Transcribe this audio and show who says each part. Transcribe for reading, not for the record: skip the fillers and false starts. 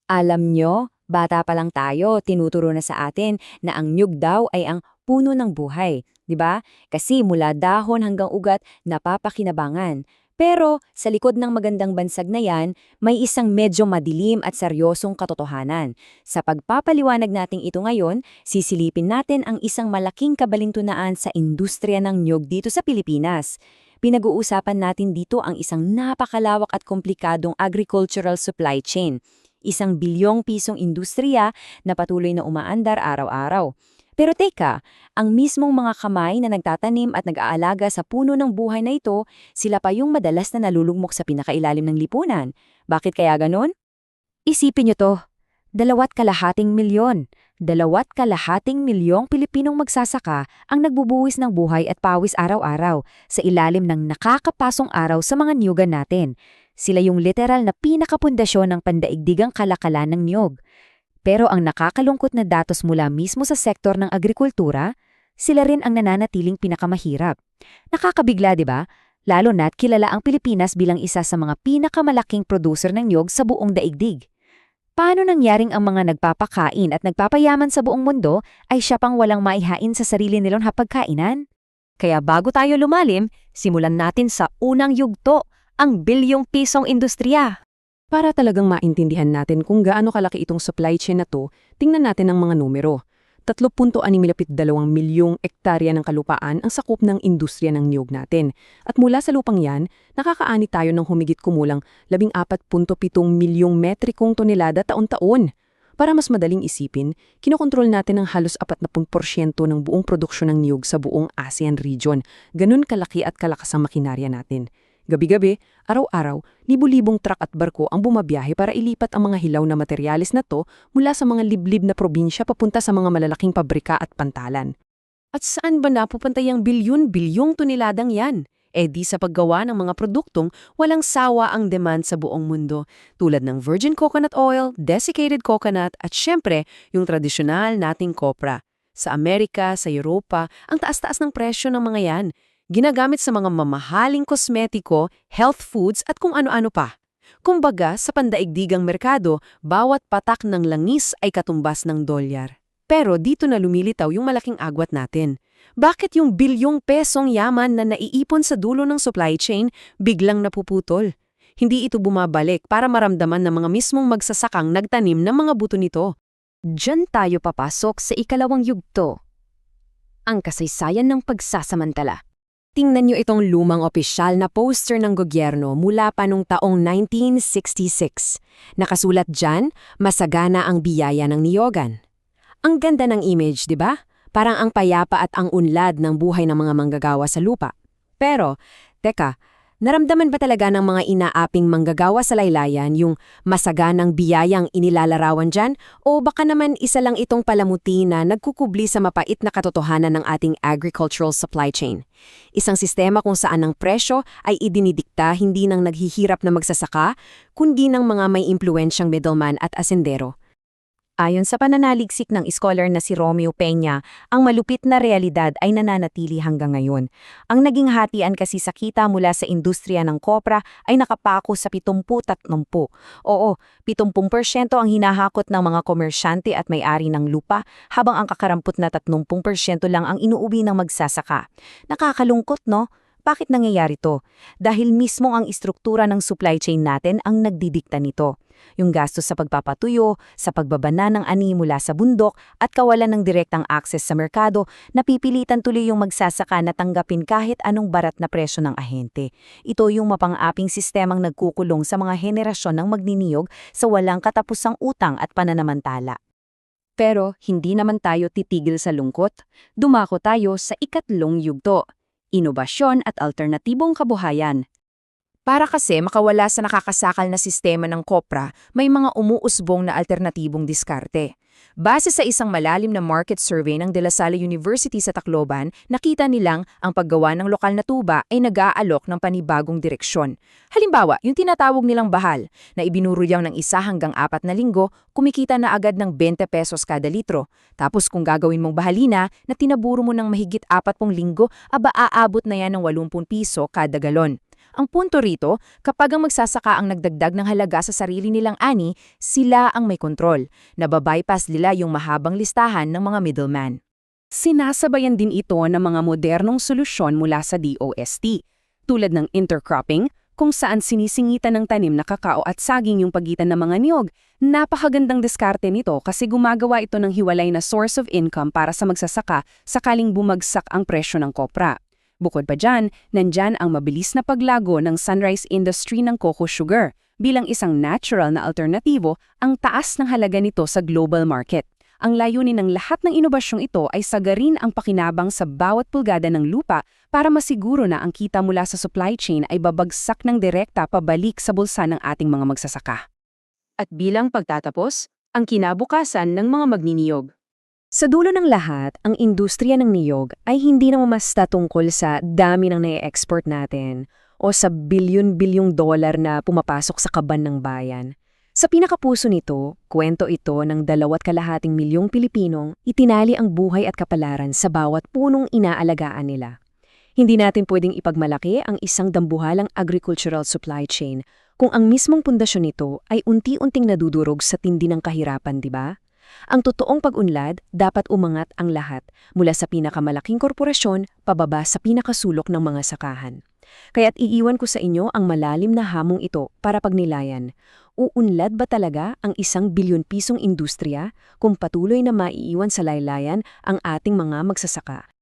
Speaker 1: Alam nyo, bata pa lang tayo, tinuturo na sa atin na ang nyug daw ay ang puno ng buhay, 'di ba? Kasi mula dahon hanggang ugat napapakinabangan. Pero sa likod ng magandang bansag na yan, may isang medyo madilim at seryosong katotohanan. Sa pagpapaliwanag natin ito ngayon, sisilipin natin ang isang malaking kabalintunaan sa industriya ng nyug dito sa Pilipinas. Pinag-uusapan natin dito ang isang napakalawak at komplikadong agricultural supply chain, isang bilyong pisong industriya na patuloy na umaandar araw-araw. Pero teka, ang mismong mga kamay na nagtatanim at nag-aalaga sa puno ng buhay na ito, sila pa yung madalas na nalulugmok sa pinakailalim ng lipunan. Bakit kaya ganon? Isipin nyo to, 2.5 milyon. 2.5 milyong Pilipinong magsasaka ang nagbubuwis ng buhay at pawis araw-araw sa ilalim ng nakakapasong araw sa mga niyugan natin. Sila yung literal na pinakapundasyon ng pandaigdigang kalakalan ng niyog. Pero ang nakakalungkot na datos mula mismo sa sektor ng agrikultura, sila rin ang nananatiling pinakamahirap. Nakakabigla, di ba? Lalo na't kilala ang Pilipinas bilang isa sa mga pinakamalaking producer ng niyog sa buong daigdig. Paano nangyaring ang mga nagpapakain at nagpapayaman sa buong mundo ay siya pang walang maihain sa sarili nilang hapagkainan? Kaya bago tayo lumalim, simulan natin sa unang yugto, ang bilyong pisong industriya.
Speaker 2: Para talagang maintindihan natin kung gaano kalaki itong supply chain na to, tingnan natin ang mga numero. 3.62 milyong ektarya ng kalupaan ang sakop ng industriya ng niyog natin. At mula sa lupang yan, nakakaani tayo ng humigit kumulang 14.7 milyong metrikong tonelada taon-taon. Para mas madaling isipin, kinokontrol natin ang halos 40% ng buong produksyon ng niyog sa buong ASEAN region. Ganun kalaki at kalakas ang makinarya natin. Gabi-gabi, araw-araw, libu-libong truck at barko ang bumabiyahe para ilipat ang mga hilaw na materyales na to mula sa mga liblib na probinsya papunta sa mga malalaking pabrika at pantalan. At saan ba napupunta yung bilyon-bilyong toneladang yan? Di sa paggawa ng mga produktong walang sawa ang demand sa buong mundo, tulad ng virgin coconut oil, desiccated coconut at syempre yung tradisyonal nating kopra. Sa Amerika, sa Europa, ang taas-taas ng presyo ng mga yan. Ginagamit sa mga mamahaling kosmetiko, health foods at kung ano-ano pa. Kumbaga, sa pandaigdigang merkado, bawat patak ng langis ay katumbas ng dolyar. Pero dito na lumilitaw yung malaking agwat natin. Bakit yung bilyong pesong yaman na naiipon sa dulo ng supply chain biglang napuputol? Hindi ito bumabalik para maramdaman ng mga mismong magsasakang nagtanim ng mga buto nito.
Speaker 1: Diyan tayo papasok sa ikalawang yugto, ang kasaysayan ng pagsasamantala. Tingnan nyo itong lumang opisyal na poster ng gobyerno mula pa nung taong 1966. Nakasulat dyan, masagana ang biyaya ng niyogan. Ang ganda ng image, di ba? Parang ang payapa at ang unlad ng buhay ng mga manggagawa sa lupa. Pero, teka, naramdaman ba talaga ng mga inaaping manggagawa sa laylayan yung masaganang biyayang inilalarawan dyan? O baka naman isa lang itong palamuti na nagkukubli sa mapait na katotohanan ng ating agricultural supply chain? Isang sistema kung saan ang presyo ay idinidikta hindi ng naghihirap na magsasaka, kundi ng mga may impluensyang middleman at asendero. Ayon sa pananaliksik ng scholar na si Romeo Peña, ang malupit na realidad ay nananatili hanggang ngayon. Ang naging hatian kasi sa kita mula sa industriya ng kopra ay nakapako sa 70-30. Oo, 70% ang hinahakot ng mga komersyante at may-ari ng lupa, habang ang kakarampot na 30% lang ang inuuwi ng magsasaka. Nakakalungkot, no? Bakit nangyayari to? Dahil mismo ang istruktura ng supply chain natin ang nagdidikta nito. Yung gastos sa pagpapatuyo, sa pagbabana ng ani mula sa bundok at kawalan ng direktang access sa merkado, napipilitan tuloy yung magsasaka na tanggapin kahit anong barat na presyo ng ahente. Ito yung mapang-aping sistemang nagkukulong sa mga henerasyon ng magniniyog sa walang katapusang utang at pananamantala. Pero hindi naman tayo titigil sa lungkot. Dumako tayo sa ikatlong yugto, inobasyon at alternatibong kabuhayan. Para kasi makawala sa nakakasakal na sistema ng kopra, may mga umuusbong na alternatibong diskarte. Base sa isang malalim na market survey ng De La Salle University sa Tacloban, nakita nilang ang paggawa ng lokal na tuba ay nag-aalok ng panibagong direksyon. Halimbawa, yung tinatawag nilang bahal, na ibinuruyang ng 1 hanggang 4 na linggo, kumikita na agad ng 20 pesos kada litro. Tapos kung gagawin mong bahalina na tinaburo mo ng mahigit 40 linggo, aabot na yan ng 80 piso kada galon.
Speaker 3: Ang punto rito, kapag ang magsasaka ang nagdagdag ng halaga sa sarili nilang ani, sila ang may kontrol. Nababypass nila yung mahabang listahan ng mga middleman.
Speaker 1: Sinasabayan din ito ng mga modernong solusyon mula sa DOST, tulad ng intercropping, kung saan sinisingitan ng tanim na kakao at saging yung pagitan ng mga niyog. Napakagandang diskarte nito kasi gumagawa ito ng hiwalay na source of income para sa magsasaka sakaling bumagsak ang presyo ng kopra. Bukod pa dyan, nandyan ang mabilis na paglago ng sunrise industry ng cocoa sugar. Bilang isang natural na alternatibo, ang taas ng halaga nito sa global market. Ang layunin ng lahat ng inobasyong ito ay sagarin ang pakinabang sa bawat pulgada ng lupa para masiguro na ang kita mula sa supply chain ay babagsak ng direkta pabalik sa bulsa ng ating mga magsasaka.
Speaker 2: At bilang pagtatapos, ang kinabukasan ng mga magniniyog.
Speaker 1: Sa dulo ng lahat, ang industriya ng niyog ay hindi naman basta tungkol sa dami ng na-export natin o sa bilyon-bilyong dolar na pumapasok sa kaban ng bayan. Sa pinakapuso nito, kwento ito ng 2.5 milyong Pilipinong itinali ang buhay at kapalaran sa bawat punong inaalagaan nila. Hindi natin pwedeng ipagmalaki ang isang dambuhalang agricultural supply chain kung ang mismong pundasyon nito ay unti-unting nadudurog sa tindi ng kahirapan, di ba? Ang totoong pag-unlad, dapat umangat ang lahat, mula sa pinakamalaking korporasyon pababa sa pinakasulok ng mga sakahan. Kaya't iiwan ko sa inyo ang malalim na hamong ito para pagnilayan. Uunlad ba talaga ang 1 bilyon pisong industriya kung patuloy na maiiwan sa laylayan ang ating mga magsasaka?